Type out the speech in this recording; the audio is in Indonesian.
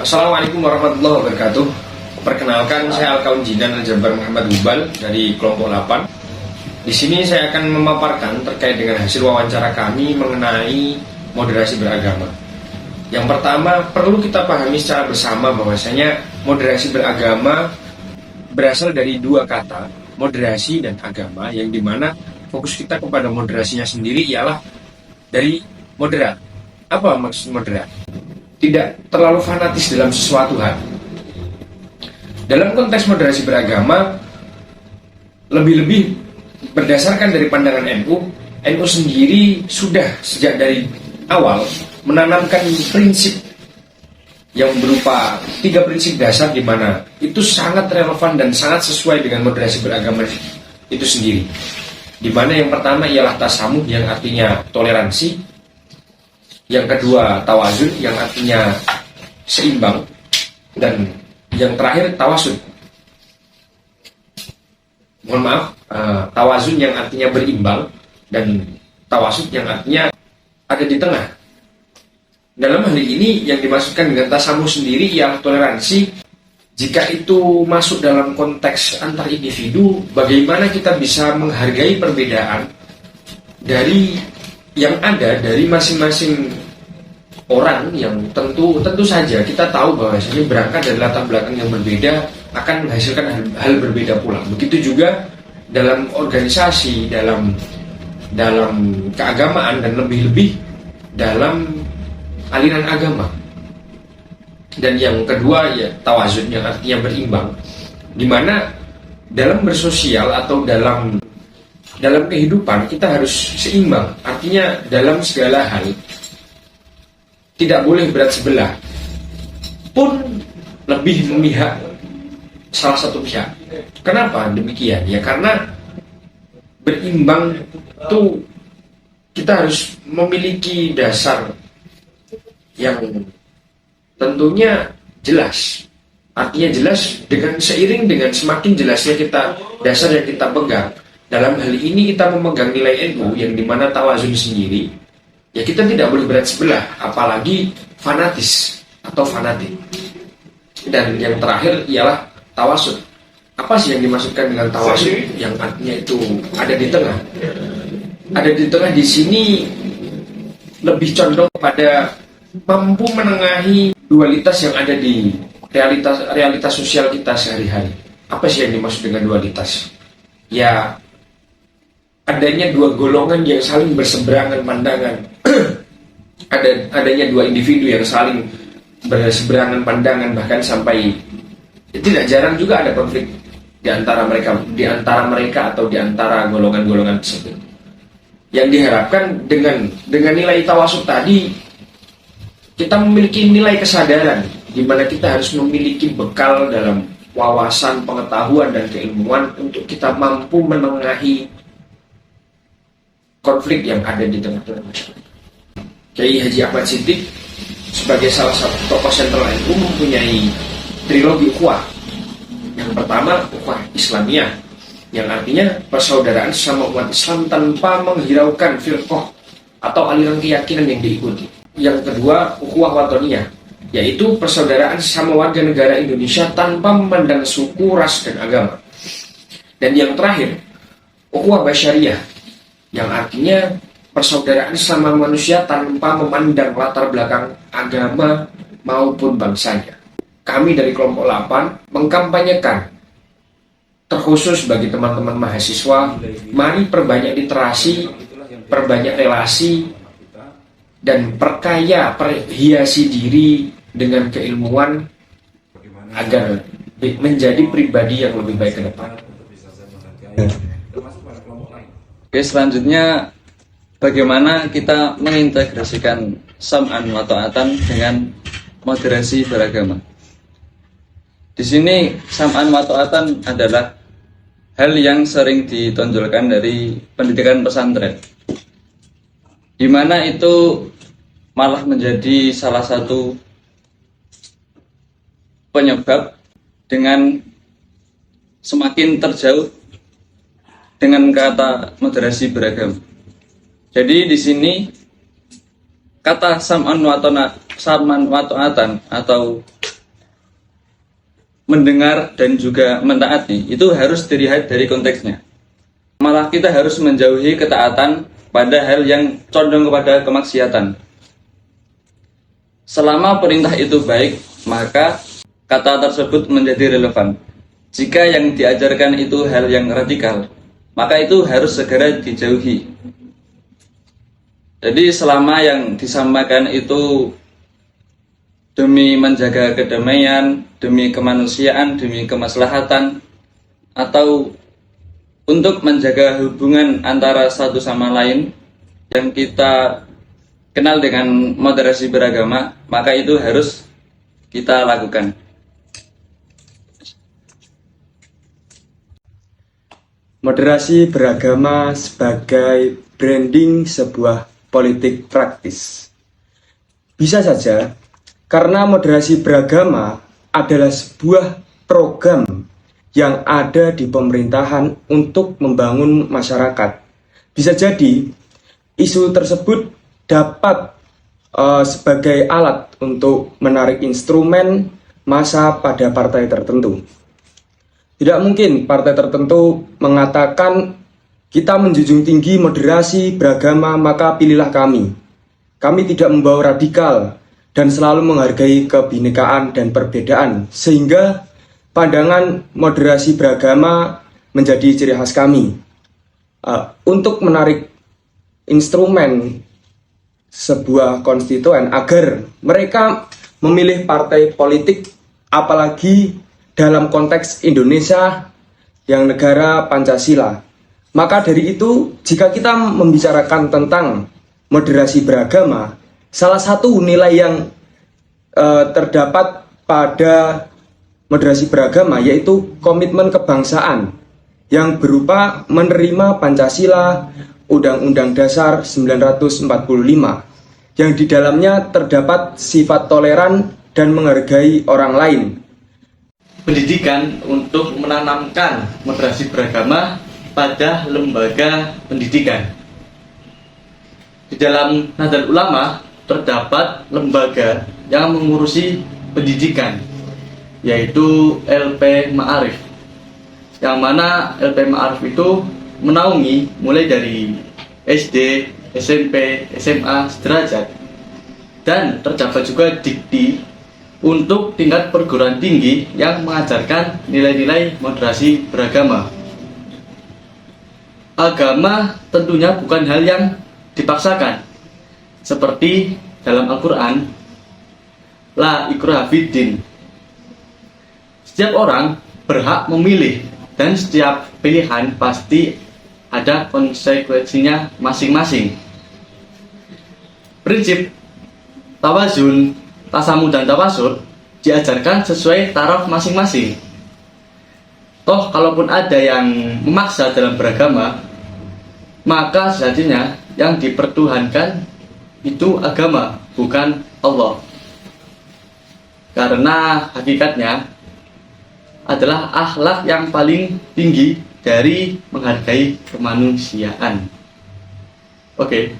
Assalamualaikum warahmatullahi wabarakatuh. Perkenalkan, saya Alkaun Jinan Al-Jabar Muhammad Hubal dari kelompok 8. Di sini saya akan memaparkan terkait dengan hasil wawancara kami mengenai moderasi beragama. Yang pertama, perlu kita pahami secara bersama bahwasanya moderasi beragama berasal dari dua kata, moderasi dan agama, yang dimana fokus kita kepada moderasinya sendiri ialah dari moderat. Apa maksud moderat? Tidak terlalu fanatis dalam sesuatu hal. Dalam konteks moderasi beragama, lebih-lebih berdasarkan dari pandangan NU sendiri sudah sejak dari awal menanamkan prinsip yang berupa 3 prinsip dasar, di mana itu sangat relevan dan sangat sesuai dengan moderasi beragama itu sendiri. Di mana yang pertama ialah tasamuh, yang artinya toleransi. Yang kedua tawazun, yang artinya seimbang. Dan yang terakhir tawasud. Mohon maaf, tawazun yang artinya berimbang, dan tawasud yang artinya ada di tengah. Dalam hal ini yang dimaksudkan dengan tasamuh sendiri ialah toleransi. Jika itu masuk dalam konteks antar individu, bagaimana kita bisa menghargai perbedaan dari yang ada dari masing-masing orang, yang tentu saja kita tahu bahwa ini berangkat dari latar belakang yang berbeda akan menghasilkan hal berbeda pula. Begitu juga dalam organisasi, dalam keagamaan, dan lebih-lebih dalam aliran agama. Dan yang kedua ya tawazun, yang artinya berimbang, di mana dalam bersosial atau dalam kehidupan kita harus seimbang. Artinya dalam segala hal tidak boleh berat sebelah, pun lebih memihak salah satu pihak. Kenapa demikian? Ya karena berimbang itu kita harus memiliki dasar yang tentunya jelas. Artinya jelas dengan seiring dengan semakin jelasnya dasar yang kita pegang. Dalam hal ini kita memegang nilai NU yang dimana tawazun sendiri, ya kita tidak boleh berat sebelah, apalagi fanatis atau fanatik. Dan yang terakhir ialah tawasud. Apa sih yang dimaksudkan dengan tawasud? Yang artinya itu ada di tengah. Ada di tengah di sini lebih condong pada mampu menengahi dualitas yang ada di realitas sosial kita sehari-hari. Apa sih yang dimaksud dengan dualitas? Ya adanya dua golongan yang saling berseberangan pandangan. Adanya dua individu yang saling berseberangan pandangan, bahkan sampai tidak jarang juga ada konflik di antara mereka atau di antara golongan-golongan tersebut. Yang diharapkan dengan nilai tawasud tadi, kita memiliki nilai kesadaran di mana kita harus memiliki bekal dalam wawasan, pengetahuan, dan keilmuan untuk kita mampu menengahi konflik yang ada di tengah-tengah masyarakat. Kiai Haji Ahmad Siddiq sebagai salah satu tokoh sentral NU mempunyai trilogi ukhuwah. Yang pertama ukhuwah Islamiyah, yang artinya persaudaraan sesama umat Islam tanpa menghiraukan firqah atau aliran keyakinan yang diikuti. Yang kedua ukhuwah watoniyah, yaitu persaudaraan sesama warga negara Indonesia tanpa memandang suku, ras, dan agama. Dan yang terakhir ukhuwah basyariyah, yang artinya persaudaraan sesama manusia tanpa memandang latar belakang agama maupun bangsanya. Kami dari kelompok 8 mengkampanyekan, terkhusus bagi teman-teman mahasiswa, mari perbanyak literasi, perbanyak relasi, dan perhiasi diri dengan keilmuan agar menjadi pribadi yang lebih baik ke depan. Oke, selanjutnya bagaimana kita mengintegrasikan sam'an wa ta'atan dengan moderasi beragama. Di sini sam'an wa ta'atan adalah hal yang sering ditonjolkan dari pendidikan pesantren, di mana itu malah menjadi salah satu penyebab dengan semakin terjauh dengan kata moderasi beragama. Jadi di sini kata sam'an wa ta'atan atau mendengar dan juga mentaati itu harus dilihat dari konteksnya. Malah kita harus menjauhi ketaatan pada hal yang condong kepada kemaksiatan. Selama perintah itu baik, maka kata tersebut menjadi relevan. Jika yang diajarkan itu hal yang radikal, maka itu harus segera dijauhi. Jadi selama yang disampaikan itu demi menjaga kedamaian, demi kemanusiaan, demi kemaslahatan, atau untuk menjaga hubungan antara satu sama lain yang kita kenal dengan moderasi beragama, maka itu harus kita lakukan. Moderasi beragama sebagai branding sebuah politik praktis. Bisa saja, karena moderasi beragama adalah sebuah program yang ada di pemerintahan untuk membangun masyarakat. Bisa jadi, isu tersebut dapat sebagai alat untuk menarik instrumen massa pada partai tertentu. Tidak mungkin partai tertentu mengatakan kita menjunjung tinggi moderasi beragama maka pilihlah kami. Kami tidak membawa radikal dan selalu menghargai kebinekaan dan perbedaan sehingga pandangan moderasi beragama menjadi ciri khas kami. Untuk menarik instrumen sebuah konstituen agar mereka memilih partai politik, apalagi dalam konteks Indonesia yang negara Pancasila. Maka dari itu, jika kita membicarakan tentang moderasi beragama, salah satu nilai yang terdapat pada moderasi beragama yaitu komitmen kebangsaan yang berupa menerima Pancasila, Undang-Undang Dasar 1945, yang di dalamnya terdapat sifat toleran dan menghargai orang lain. Pendidikan untuk menanamkan moderasi beragama pada lembaga pendidikan. Di dalam Nahdlatul Ulama terdapat lembaga yang mengurusi pendidikan, yaitu LP Ma'arif, yang mana LP Ma'arif itu menaungi mulai dari SD, SMP, SMA, sederajat, dan terdapat juga dikti untuk tingkat perguruan tinggi yang mengajarkan nilai-nilai moderasi beragama. Agama tentunya bukan hal yang dipaksakan, seperti dalam Al-Quran, la ikraha fiddin. Setiap orang berhak memilih dan setiap pilihan pasti ada konsekuensinya masing-masing. Prinsip tawazun, tasamu dan tawasud diajarkan sesuai taraf masing-masing. Toh kalaupun ada yang memaksa dalam beragama, maka sejatinya yang dipertuhankan itu agama, bukan Allah. Karena hakikatnya adalah akhlak yang paling tinggi dari menghargai kemanusiaan. Oke.